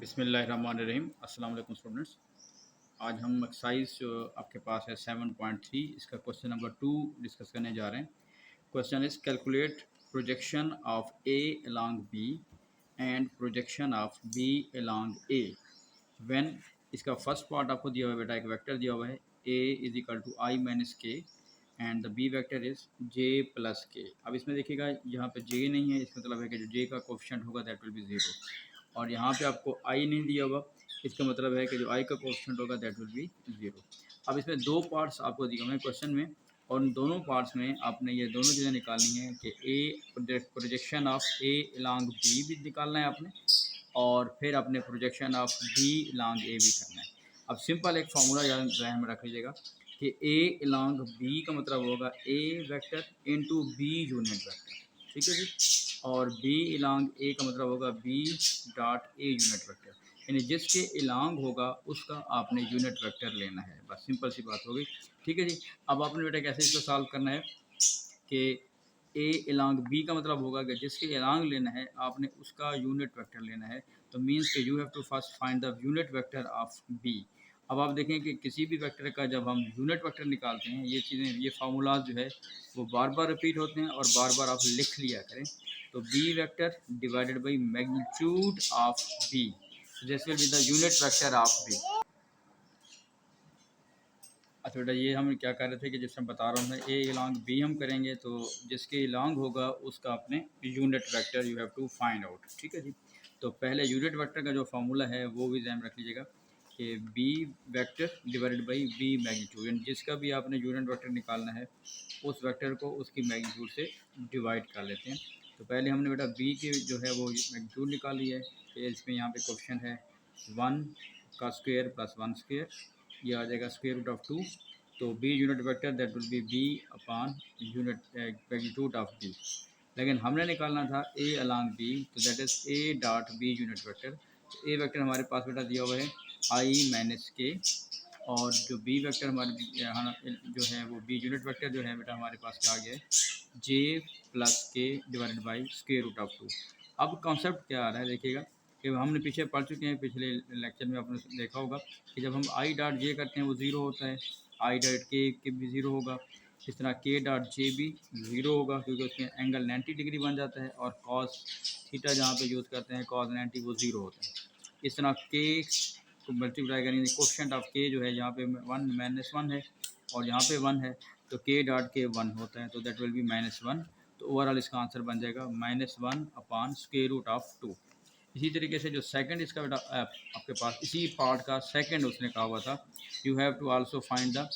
बिस्मिल्लाहिर्रहमानिर्रहीम। अस्सलाम वालेकुम स्टूडेंट्स। आज हम एक्सरसाइज जो आपके पास है 7.3 इसका क्वेश्चन नंबर 2 डिस्कस करने जा रहे हैं। Question is calculate projection of A along B and projection of B along A when. इसका फर्स्ट पार्ट आपको दिया हुआ है बेटा, एक वेक्टर दिया हुआ है A is equal to I minus K and the B vector is J plus K. अब इसमें देखिएगा यहाँ पे जे नहीं है, इसका मतलब है कि जो जे का कोफिशिएंट होगा दैट विल बी ज़ीरो, और यहाँ पे आपको आई नहीं दिया हुआ, इसका मतलब है कि जो आई का कोफिशिएंट होगा दैट विल बी ज़ीरो। अब इसमें दो पार्ट्स आपको दिए हुए हैं क्वेश्चन में, और उन दोनों पार्ट्स में आपने ये दोनों चीज़ें निकालनी है कि A projection of A along B भी निकालना है आपने, और फिर अपने projection of B along A भी करना है। अब सिंपल एक फार्मूला जहन में रख लीजिएगा कि ए अलॉन्ग बी का मतलब होगा A vector into B unit vector, ठीक है जी, और बी अलॉन्ग ए का मतलब होगा B dot A unit vector, यानी जिसके अलॉन्ग होगा उसका आपने यूनिट वेक्टर लेना है। बस सिंपल सी बात हो गई, ठीक है जी। अब आपने बेटा कैसे इसको सॉल्व करना है कि ए अलॉन्ग बी का मतलब होगा कि जिसके अलॉन्ग लेना है आपने उसका यूनिट वेक्टर लेना है, तो मीन्स कि you have to first find the unit vector of B. अब आप देखें कि किसी भी वेक्टर का जब हम यूनिट वेक्टर निकालते हैं, ये चीज़ें, ये फार्मूलाज जो है वो बार बार रिपीट होते हैं और बार बार आप लिख लिया करें। तो B vector divided by magnitude of B, this will be the unit vector of B. अच्छा बेटा, ये हम क्या कर रहे थे कि जैसे मैं बता रहा हूँ मैं, ए अलॉन्ग बी हम करेंगे तो जिसके अलॉन्ग होगा उसका अपने unit vector you have to find out, ठीक है जी। तो पहले यूनिट वेक्टर का जो फार्मूला है वो भी ध्यान रख लीजिएगा कि B vector divided by B magnitude, यानी जिसका भी आपने यूनिट वेक्टर निकालना है उस वेक्टर को उसकी मैग्नीट्यूड से डिवाइड कर लेते हैं। तो पहले हमने बेटा बी की जो है वो मैग्नीट्यूड निकाली है कि इसमें यहाँ पे क्वेश्चन है 1 का स्क्वायर प्लस 1 स्क्वायर, ये आ जाएगा स्क्वायर रूट ऑफ 2। तो B unit vector that will be B upon unit magnitude of B. लेकिन हमने निकालना था ए अलॉन्ग बी, तो that is A dot B unit vector. तो ए वेक्टर हमारे पास बेटा दिया हुआ है आई माइनस के, और जो बी वेक्टर हमारे यहाँ जो है वो बी यूनिट वेक्टर जो है बेटा हमारे पास क्या आ गया है J plus K divided by square root of 2। अब कॉन्सेप्ट क्या आ रहा है देखिएगा कि हमने पीछे पढ़ चुके हैं, पिछले लेक्चर में आपने देखा होगा कि जब हम आई डॉट जे करते हैं वो ज़ीरो होता है, आई डॉट के भी ज़ीरो होगा, इस तरह के डॉट जे भी ज़ीरो होगा क्योंकि उसमें एंगल 90 डिग्री बन जाता है, और कॉस थीटा जहाँ पे यूज़ करते हैं कॉस 90 वो ज़ीरो होता है। इस तरह के को मल्टीप्लाई करेंगे, कोफिशिएंट ऑफ के जो है यहाँ पे 1 माइनस 1 है और यहाँ पे 1 है, तो के डॉट के 1 होता है, तो दैट विल बी -1। तो ओवरऑल इसका आंसर बन जाएगा -1 अपॉन स्क्वायर रूट ऑफ 2। इसी तरीके से जो सेकंड इसका बेटा आपके पास इसी पार्ट का सेकंड उसने कहा हुआ था, you have to also find the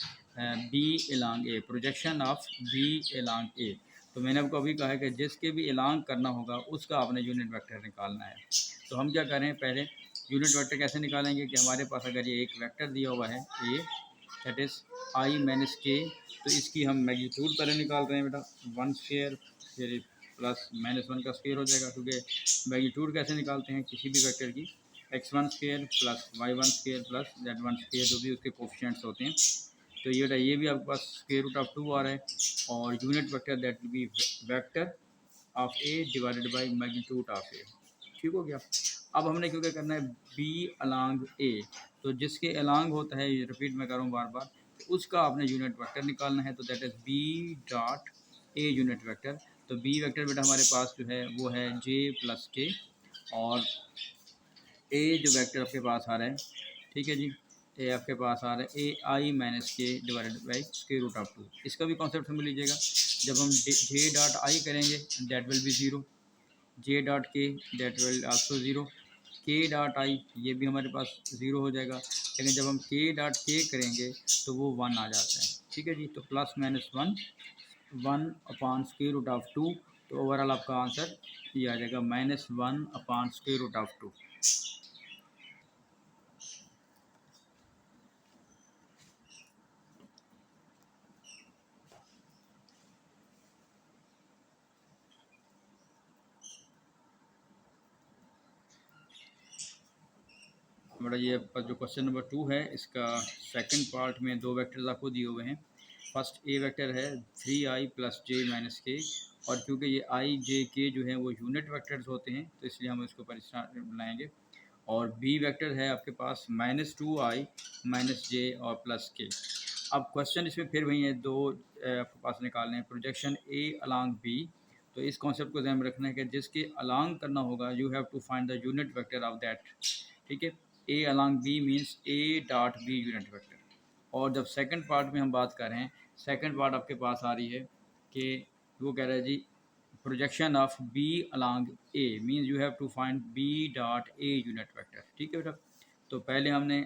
B along A, projection of B along A. तो मैंने आपको अभी कहा है कि जिसके भी अलॉन्ग करना होगा उसका आपने यूनिट वेक्टर निकालना है। तो हम क्या करें, पहले यूनिट वेक्टर कैसे निकालेंगे कि हमारे पास अगर ये एक वेक्टर दिया हुआ है ए दैट इज़ आई माइनस के, तो इसकी हम मैग्नीट्यूड पहले निकाल रहे हैं बेटा 1 स्क्वायर, फिर प्लस -1 का स्क्वायर हो जाएगा, क्योंकि मैग्नीट्यूड कैसे निकालते हैं किसी भी वेक्टर की, x1 square plus y1 square plus z1 square, जो भी उसके कोफिशिएंट्स होते हैं। तो ये भी आपके पास स्क्वायर रूट ऑफ 2 आ रहा है, और unit vector that will be vector of A divided by magnitude of A, ठीक हो गया। अब हमने क्यों क्या करना है, बी अलॉन्ग ए, तो जिसके अलॉन्ग होता है, ये रिपीट मैं करूँ बार बार, तो उसका आपने यूनिट वेक्टर निकालना है, तो that is B dot A unit vector. तो बी वेक्टर बेटा हमारे पास जो है वो है जे प्लस के, और ए जो वेक्टर आपके पास आ रहा है, ठीक है जी, ए आपके पास आ रहा है A I minus K divided by square root of 2। इसका भी कॉन्सेप्ट समझ लीजिएगा, जब हम जे डॉट आई करेंगे that will be zero, J dot के दैट विल आल्सो ज़ीरो, के डॉट आई ये भी हमारे पास ज़ीरो हो जाएगा, लेकिन जब हम के डॉट के करेंगे तो वो 1 आ जाता है, ठीक है जी। तो plus minus 1 upon square root of 2, तो ओवरऑल आपका आंसर ये आ जाएगा -1 अपॉन स्क्वायर रूट ऑफ 2। हमारा ये आपका जो क्वेश्चन नंबर 2 है, इसका सेकंड पार्ट में दो वेक्टर्स आपको दिए हुए हैं। फर्स्ट ए वेक्टर है 3i प्लस जे माइनस के, और क्योंकि ये आई जे के जो है वो यूनिट वेक्टर्स होते हैं तो इसलिए हम इसके ऊपर बनाएंगे। और बी वेक्टर है आपके पास -2i -j और +k। अब क्वेश्चन इसमें फिर वही है, दो आपके पास निकालने हैं, प्रोजेक्शन ए अलॉन्ग बी। तो इस कॉन्सेप्ट को ध्यान में रखना है कि जिसके अलॉन्ग करना होगा you have to find the unit vector of that. ठीक है, A along B means A dot B unit vector. और जब सेकंड पार्ट में हम बात कर रहे हैं, सेकंड पार्ट आपके पास आ रही है कि वो कह रहा है जी projection of B along A means you have to find B dot A unit vector. ठीक है बेटा, तो पहले हमने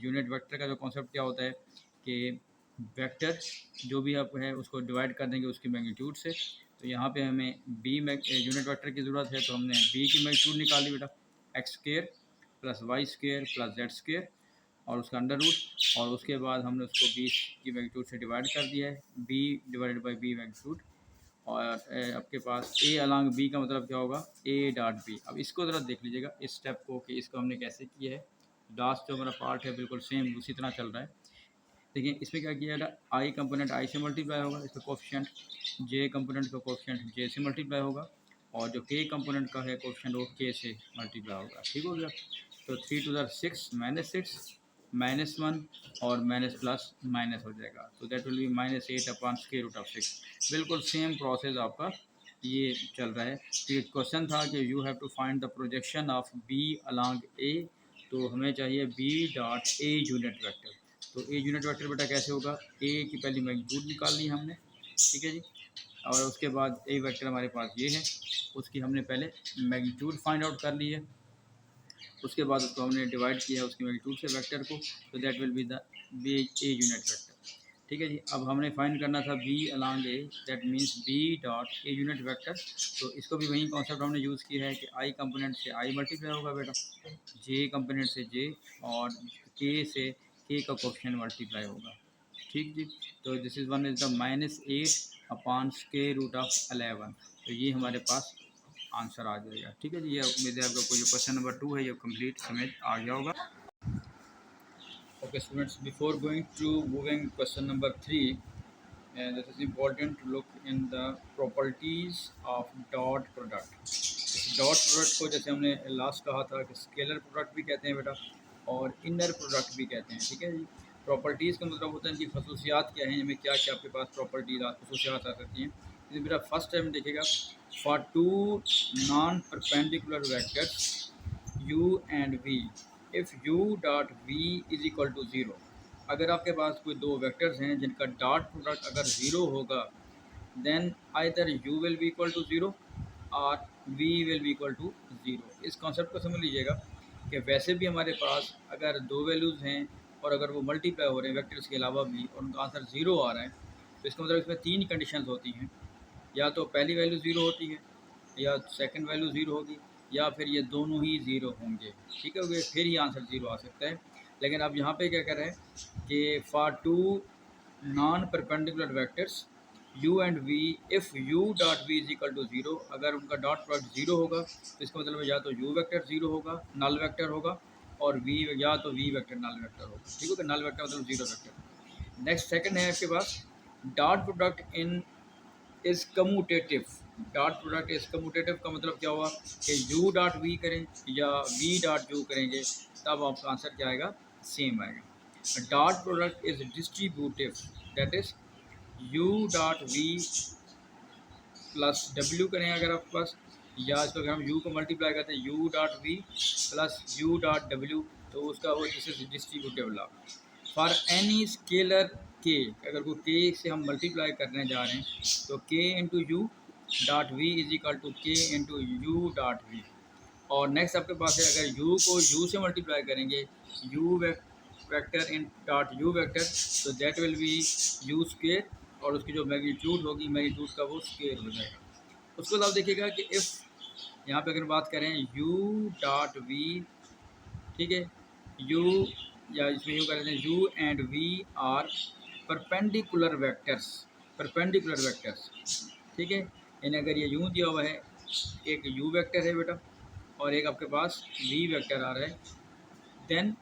यूनिट वेक्टर का जो कॉन्सेप्ट क्या होता है कि वेक्टर जो भी आप है उसको डिवाइड कर देंगे उसकी मैग्नीट्यूड से। तो यहाँ पे हमें बी यूनिट वेक्टर की ज़रूरत है, तो हमने बी की मैग्नीट्यूड निकाली बेटा, X square plus Y square plus Z square और उसका अंडर रूट, और उसके बाद हमने उसको 20 की मैग्नीट्यूड से डिवाइड कर दिया है, B divided by B magnitude. और आपके पास ए अलॉन्ग बी का मतलब क्या होगा, ए डॉट बी। अब इसको ज़रा देख लीजिएगा इस स्टेप को कि इसको हमने कैसे किया है। लास्ट जो हमारा पार्ट है बिल्कुल सेम उसी तरह चल रहा है। देखिए इसमें क्या किया है, आई कंपोनेंट आई से मल्टीप्लाई होगा, इसका कोफिशिएंट जे कंपोनेंट का कोफिशिएंट जे से मल्टीप्लाई होगा, और जो के कंपोनेंट का है कोफिशिएंट वो के से मल्टीप्लाई होगा। ठीक हो गया, तो 3 टू द 6 -6 -1 और माइनस प्लस माइनस हो जाएगा, तो that will be -8 upon square root of 6। बिल्कुल सेम प्रोसेस आपका ये चल रहा है। तो ये क्वेश्चन था कि you have to find the projection of B along A, तो हमें चाहिए B dot A unit vector. तो ए यूनिट वेक्टर बेटा कैसे होगा, ए की पहली मैग्नीट्यूड निकाल ली हमने, ठीक है जी, और उसके बाद ए वेक्टर हमारे पास ये है, उसकी हमने पहले मैग्नीट्यूड फाइंड आउट कर ली है, उसके बाद उसको हमने डिवाइड किया उसकी मैग्नीट्यूड से वेक्टर को, तो that will be the B A unit vector. ठीक है जी, अब हमने फाइंड करना था B along A, that means B dot A unit vector. तो इसको भी वही कॉन्सेप्ट हमने यूज़ किया है कि आई कंपोनेंट से आई मल्टीप्लाई होगा बेटा, जे कंपोनेंट से जे, और के से के का कोफिशिएंट मल्टीप्लाई होगा। ठीक जी, तो this is one is the -8 upon square root of 11। तो ये हमारे पास आंसर आ जाएगा। ठीक है जी, ये उम्मीद है आपका कोई जो क्वेश्चन नंबर 2 है ये कंप्लीट समझ आ गया होगा। Okay students, before going to moving question number 3, this is important to look in the properties of dot product। Dot product को जैसे हमने लास्ट कहा था कि स्केलर प्रोडक्ट भी कहते हैं बेटा और इनर प्रोडक्ट भी कहते हैं। ठीक है जी, प्रॉपर्टीज़ का मतलब होता है इनकी खसूसियात क्या हैं, इनमें क्या क्या आपके पास प्रॉपर्टीज खसूसियात आ सकती हैं। इसमें बेटा फर्स्ट टाइम देखिएगा, for two non perpendicular vectors u and v, if u dot v is equal to 0। अगर आपके पास कोई दो वेक्टर्स हैं जिनका डॉट प्रोडक्ट अगर 0 होगा, then either u will be equal to 0 और v will be equal to 0। इस कॉन्सेप्ट को समझ लीजिएगा कि वैसे भी हमारे पास अगर दो वैल्यूज़ हैं और अगर वो मल्टीप्लाई हो रहे हैं वेक्टर्स के अलावा भी और उनका आंसर 0 आ रहा है, तो इसका मतलब इसमें तीन कंडीशंस होती हैं, या तो पहली वैल्यू 0 होती है, या सेकंड वैल्यू 0 होगी, या फिर ये दोनों ही 0 होंगे। ठीक है, फिर ही आंसर 0 आ सकता है। लेकिन अब यहाँ पे क्या कर रहे हैं कि for two non perpendicular vectors u and v, if u dot v is equal to 0, अगर उनका डॉट प्रोडक्ट 0 होगा तो इसका मतलब या तो u वेक्टर 0 होगा, नल वेक्टर होगा, और v या तो v वेक्टर नल वेक्टर होगा। ठीक है, नल वेक्टर मतलब 0 वेक्टर। नेक्स्ट सेकंड है आपके पास, dot product in is commutative. Dot product is commutative का मतलब क्या हुआ कि u डॉट v करें या v डॉट u करेंगे तब आपका आंसर क्या आएगा, सेम आएगा। Dot product is distributive, that is u dot v plus w करें अगर आपके पास, या इसको अगर हम u को मल्टीप्लाई करते हैं u dot v plus u dot w, तो उसका वो this is distributive law. For any scalar k, अगर कोई k से हम मल्टीप्लाई करने जा रहे हैं तो k into u dot v is equal to k into u dot v. और नेक्स्ट आपके पास है, अगर u को u से मल्टीप्लाई करेंगे u vector in dot u vector, तो that will be u square, और उसकी जो मैग्नीट्यूड होगी मैग्नीट्यूड का वो स्क्वेयर हो जाएगा। उसके बाद आप देखिएगा कि इफ़ यहाँ पे अगर बात करें u डॉट v, ठीक है, u या इसमें यूँ कर देते हैं u and v are perpendicular vectors, perpendicular vectors. ठीक है, यानी अगर ये यूँ दिया हुआ है, एक u वेक्टर है बेटा और एक आपके पास v वेक्टर आ रहा है, देन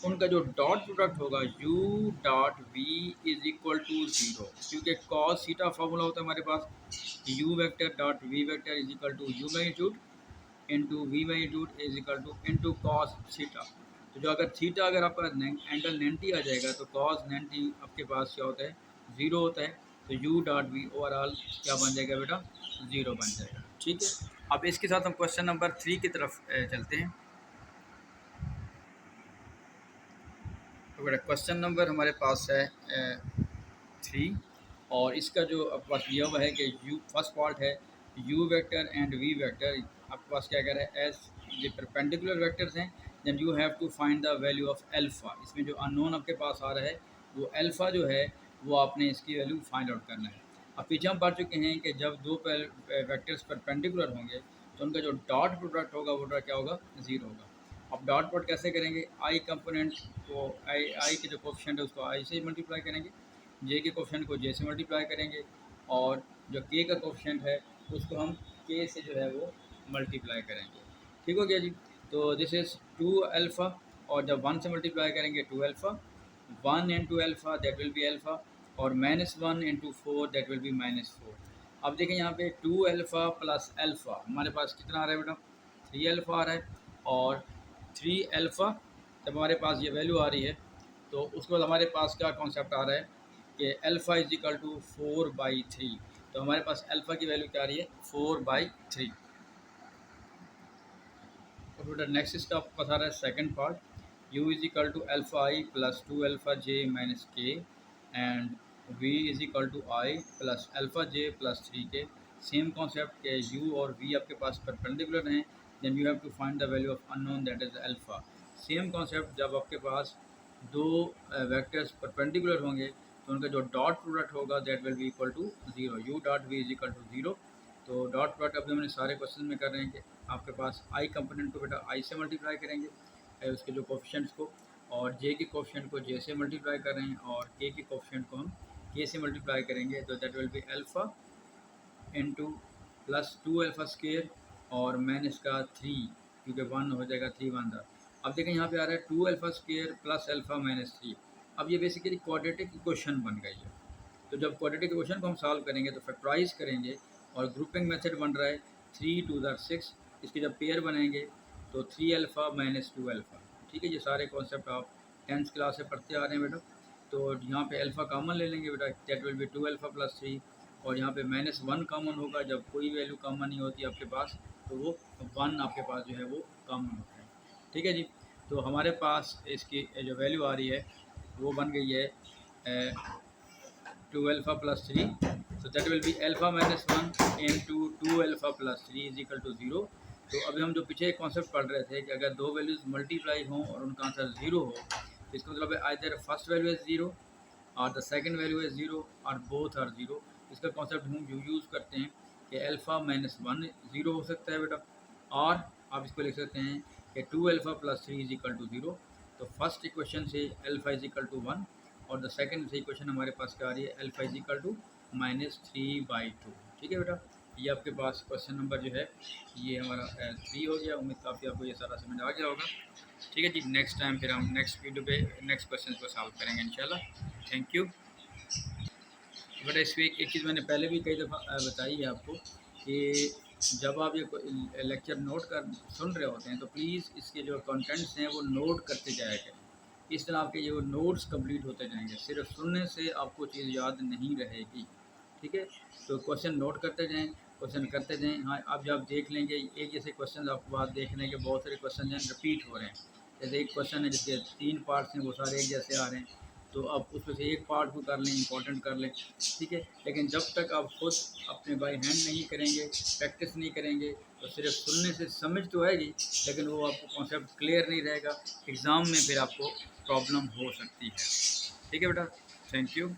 उनका जो डॉट प्रोडक्ट होगा u dot v is equal to 0, क्योंकि कॉस थीटा फार्मूला होता है हमारे पास, u vector dot v vector is equal to u magnitude into v magnitude is equal to into cos theta. तो जो अगर थीटा अगर आपका एंगल 90 आ जाएगा तो कॉस 90 आपके पास क्या होता है, ज़ीरो होता है। तो यू डॉट वी ओवरऑल क्या बन जाएगा बेटा, ज़ीरो बन जाएगा। ठीक है, अब इसके साथ हम क्वेश्चन नंबर 3 की तरफ चलते हैं। तो बेटा क्वेश्चन नंबर हमारे पास है 3, और इसका जो आपके पास दिया हुआ है कि यू फर्स्ट पार्ट है u vector and v vector. आपके पास क्या कह रहा है, एज ये परपेंडिकुलर वेक्टर्स हैं, then you have to find the value of alpha. इसमें जो अननोन आपके पास आ रहा है वो अल्फ़ा जो है वो आपने इसकी वैल्यू फाइंड आउट करना है। अब पीछे हम पढ़ चुके हैं कि जब दो वेक्टर्स परपेंडिकुलर होंगे तो उनका जो डॉट प्रोडक्ट होगा वो क्या होगा, ज़ीरो होगा। अब डॉट प्रोडक्ट कैसे करेंगे, आई कंपोनेंट को आई के जो कोफिशिएंट है उसको आई से मल्टीप्लाई करेंगे, जे के कोफिशिएंट को जे से मल्टीप्लाई करेंगे, और जो के का कोफिशिएंट है उसको हम के से जो है वो मल्टीप्लाई करेंगे। ठीक हो गया जी। तो दिस इज़ टू अल्फ़ा, और जब वन से मल्टीप्लाई करेंगे two alpha, one into alpha that will be alpha, और minus one into four that will be minus four. अब देखें यहाँ पे टू अल्फ़ा प्लस अल्फ़ा हमारे पास कितना आ रहा है बेटा, थ्री अल्फ़ा आ रहा है। और थ्री अल्फ़ा जब हमारे पास ये वैल्यू आ रही है तो उसके बाद हमारे पास क्या कॉन्सेप्ट आ रहा है कि अल्फ़ा इज इक्वल टू 4/3। तो हमारे पास अल्फ़ा की वैल्यू क्या आ रही है, 4/3। और बेटा नेक्स्ट इसका आपको बता रहा है second part, u is equal to alpha I plus two alpha J minus K, and v is equal to I plus alpha J plus three K. Same concept के u और v आपके पास perpendicular हैं, then you have to find the value of unknown that is alpha. Same concept, जब आपके पास दो vectors perpendicular होंगे तो उनका जो डॉट प्रोडक्ट होगा that will be equal to zero, u dot v is equal to zero. तो dot product अभी हमने सारे क्वेश्चन में कर रहे हैं कि आपके पास आई कंपोनेंट को बेटा आई से मल्टीप्लाई करेंगे, उसके जो कोफिशिएंट्स को, और जे के कोफिशिएंट को जे से मल्टीप्लाई कर रहे हैं, और के कोफिशिएंट को हम के से मल्टीप्लाई करेंगे। तो that will be alpha into plus two alpha square और माइनस का थ्री, क्योंकि वन हो जाएगा, थ्री वन था। अब देखें यहाँ पे आ रहा है two alpha square plus alpha minus three. अब ये बेसिकली क्वाड्रेटिक इक्वेशन बन गई है। तो जब क्वाड्रेटिक इक्वेशन को हम सॉल्व करेंगे तो फैक्टराइज करेंगे, और ग्रुपिंग मेथड बन रहा है 3 टू द 6। इसके जब पेयर बनेंगे तो 3 अल्फ़ा माइनस टू अल्फ़ा। ठीक है, ये सारे कॉन्सेप्ट आप 10th क्लास से पढ़ते आ रहे हैं बेटा। तो यहाँ पे अल्फ़ा कॉमन ले लेंगे बेटा, that will be two alpha plus three, और यहाँ पे माइनस वन कॉमन होगा। जब कोई वैल्यू कॉमन नहीं होती आपके पास तो वो वन आपके पास जो है वो कॉमन होता है। ठीक है जी। तो हमारे पास इसकी जो वैल्यू आ रही है वो बन गई है two alpha plus three. so that will be alpha minus one into two alpha plus three is equal to zero. तो अभी हम जो पीछे कॉन्सेप्ट पढ़ रहे थे कि अगर दो वैल्यूज़ मल्टीप्लाई हों और उनका आंसर ज़ीरो हो तो इसका मतलब है either first value is zero और the second value is zero और बोथ आर ज़ीरो। इसका कॉन्सेप्ट हम यूज़ करते हैं कि अल्फ़ा माइनस वन ज़ीरो हो सकता है बेटा, और आप इसको लिख सकते हैं कि two alpha plus three is equal to zero. तो फर्स्ट इक्वेशन से alpha is equal to one, और द सेकंड से इक्वेशन हमारे पास क्या आ रही है, अल्फ़ा इज इक्वल टू -3/2। ठीक है बेटा, ये आपके पास क्वेश्चन नंबर जो है ये हमारा 3 हो गया। उम्मीद काफ़ी आपको ये सारा समझ आ गया होगा। ठीक है जी, नेक्स्ट टाइम फिर हम नेक्स्ट वीडियो पे नेक्स्ट क्वेश्चन को सॉल्व करेंगे इंशाल्लाह। Thank you. बेटा इसमें एक चीज़ मैंने पहले भी कई दफ़ा बताई है आपको कि जब आप ये लेक्चर नोट कर सुन रहे होते हैं तो प्लीज़ इसके जो कंटेंट्स हैं वो नोट करते जाया करें। इस तरह आपके जो नोट्स कंप्लीट होते जाएंगे, सिर्फ सुनने से आपको चीज़ याद नहीं रहेगी। ठीक है, तो क्वेश्चन नोट करते जाएं, क्वेश्चन करते जाएं। हाँ, अब जब आप देख लेंगे एक जैसे क्वेश्चन आपको बात देख लेंगे, बहुत सारे क्वेश्चन हैं रिपीट हो रहे हैं। जैसे एक क्वेश्चन है जिसके 3 पार्ट्स हैं वो सारे एक जैसे आ रहे हैं, तो अब उसमें से एक पार्ट को कर लें, इंपॉर्टेंट कर लें। ठीक है, लेकिन जब तक आप खुद अपने बाई हैंड नहीं करेंगे, प्रैक्टिस नहीं करेंगे, तो सिर्फ सुनने से समझ तो आएगी लेकिन वो आपको कॉन्सेप्ट क्लियर नहीं रहेगा। एग्ज़ाम में फिर आपको प्रॉब्लम हो सकती है। ठीक है बेटा, थैंक यू।